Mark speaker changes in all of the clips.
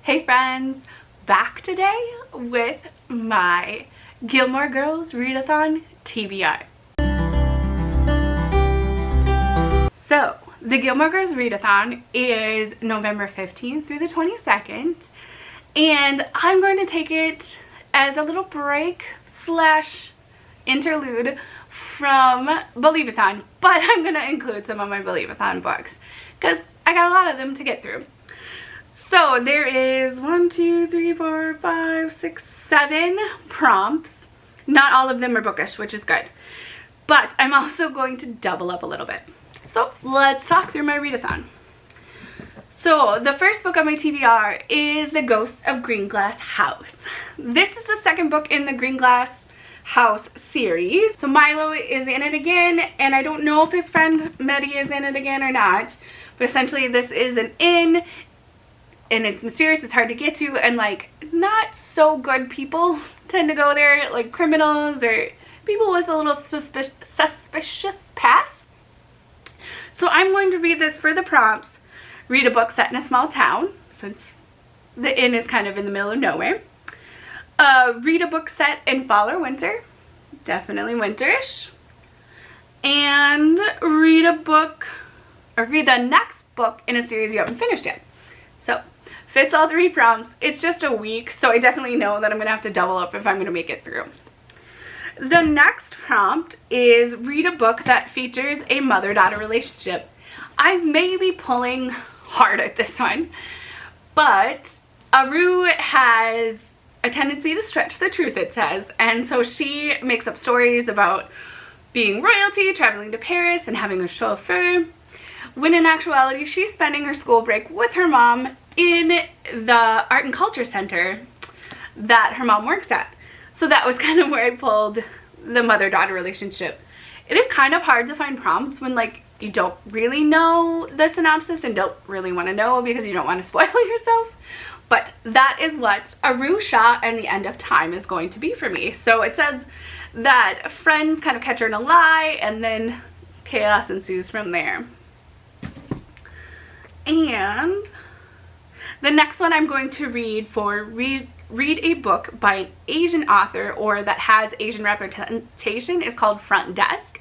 Speaker 1: Hey friends, back today with my Gilmore Girls Readathon TBR. So, the Gilmore Girls Readathon is November 15th through the 22nd, and I'm going to take it as a little break slash interlude from Believeathon, but I'm going to include some of my Believeathon books because I got a lot of them to get through. So there is 1, 2, 3, 4, 5, 6, 7 prompts. Not all of them are bookish, which is good. But I'm also going to double up a little bit. So let's talk through my readathon. So the first book on my TBR is The Ghosts of Greenglass House. This is the second book in the Greenglass House series. So Milo is in it again, and I don't know if his friend Meddy is in it again or not. But essentially this is an inn, and it's mysterious, it's hard to get to, and like not so good people tend to go there, like criminals or people with a little suspicious past. So I'm going to read this for the prompts. Read a book set in a small town, since the inn is kind of in the middle of nowhere. Read a book set in fall or winter, definitely winterish. And read a book, or read the next book in a series you haven't finished yet. So, fits all 3 prompts. It's just a week, so I definitely know that I'm going to have to double up if I'm going to make it through. The next prompt is read a book that features a mother-daughter relationship. I may be pulling hard at this one, but Aru has a tendency to stretch the truth, it says, and so she makes up stories about being royalty, traveling to Paris, and having a chauffeur, when in actuality she's spending her school break with her mom in the art and culture center that her mom works at. So that was kind of where I pulled the mother-daughter relationship. It is kind of hard to find prompts when like you don't really know the synopsis and don't really want to know because you don't want to spoil yourself. But that is what Aru Shah and the End of Time is going to be for me. So it says that friends kind of catch her in a lie and then chaos ensues from there. And the next one I'm going to read for read a book by an Asian author or that has Asian representation is called Front Desk.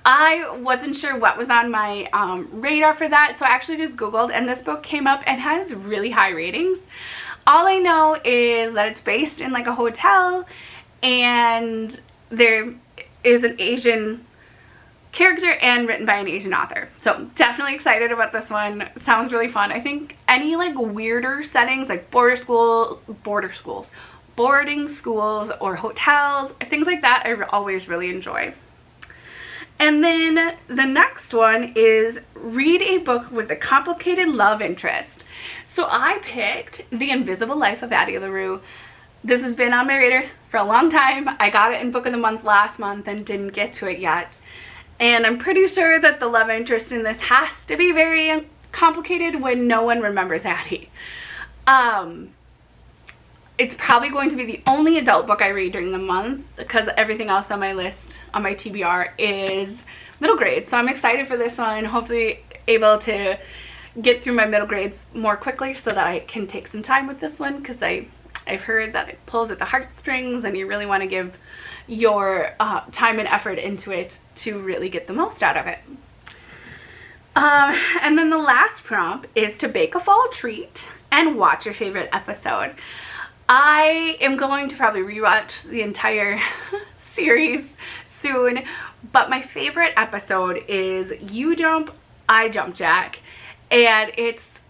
Speaker 1: I wasn't sure what was on my radar for that, so I actually just Googled, and this book came up and has really high ratings. All I know is that it's based in like a hotel, and there is an Asian character and written by an Asian author. So definitely excited about this one. Sounds really fun. I think any like weirder settings like boarding schools or hotels, things like that, I always really enjoy. And then the next one is read a book with a complicated love interest. So I picked The Invisible Life of Addie LaRue. This has been on my radar for a long time. I got it in Book of the Month last month and didn't get to it yet. And I'm pretty sure that the love interest in this has to be very complicated when no one remembers Addie. It's probably going to be the only adult book I read during the month because everything else on my list, on my TBR, is middle grade. So I'm excited for this one. Hopefully able to get through my middle grades more quickly so that I can take some time with this one because I've heard that it pulls at the heartstrings and you really want to give your time and effort into it to really get the most out of it. And then the last prompt is to bake a fall treat and watch your favorite episode. I am going to probably rewatch the entire series soon, but my favorite episode is You Jump, I Jump Jack, and it's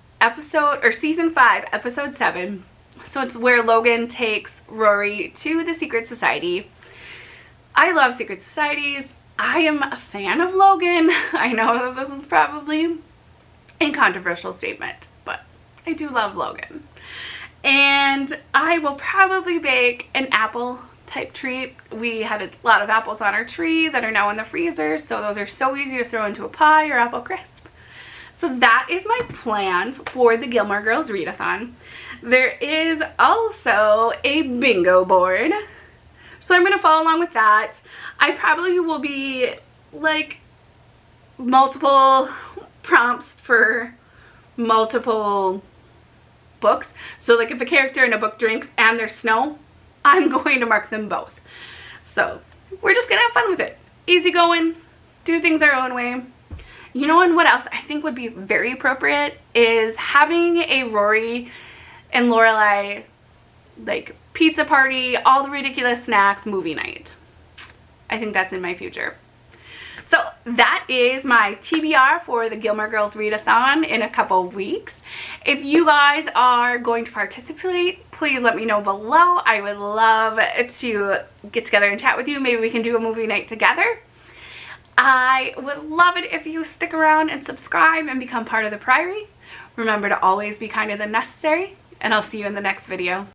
Speaker 1: season 5, episode 7. So it's where Logan takes Rory to the secret society. I love secret societies. I am a fan of Logan. I know that this is probably a controversial statement, but I do love Logan. And I will probably bake an apple type treat. We had a lot of apples on our tree that are now in the freezer, so those are so easy to throw into a pie or apple crisp. So that is my plans for the Gilmore Girls Readathon. There is also a bingo board, so I'm going to follow along with that. I probably will be like multiple prompts for multiple books. So like if a character in a book drinks and there's snow, I'm going to mark them both. So we're just gonna have fun with it. Easy going, do things our own way. You know, and what else I think would be very appropriate is having a Rory and Lorelai like pizza party, all the ridiculous snacks, movie night. I think that's in my future. So that is my TBR for the Gilmore Girls readathon in a couple weeks. If you guys are going to participate, please let me know below. I would love to get together and chat with you. Maybe we can do a movie night together. I would love it if you stick around and subscribe and become part of the Priory. Remember to always be kinder than necessary, and I'll see you in the next video.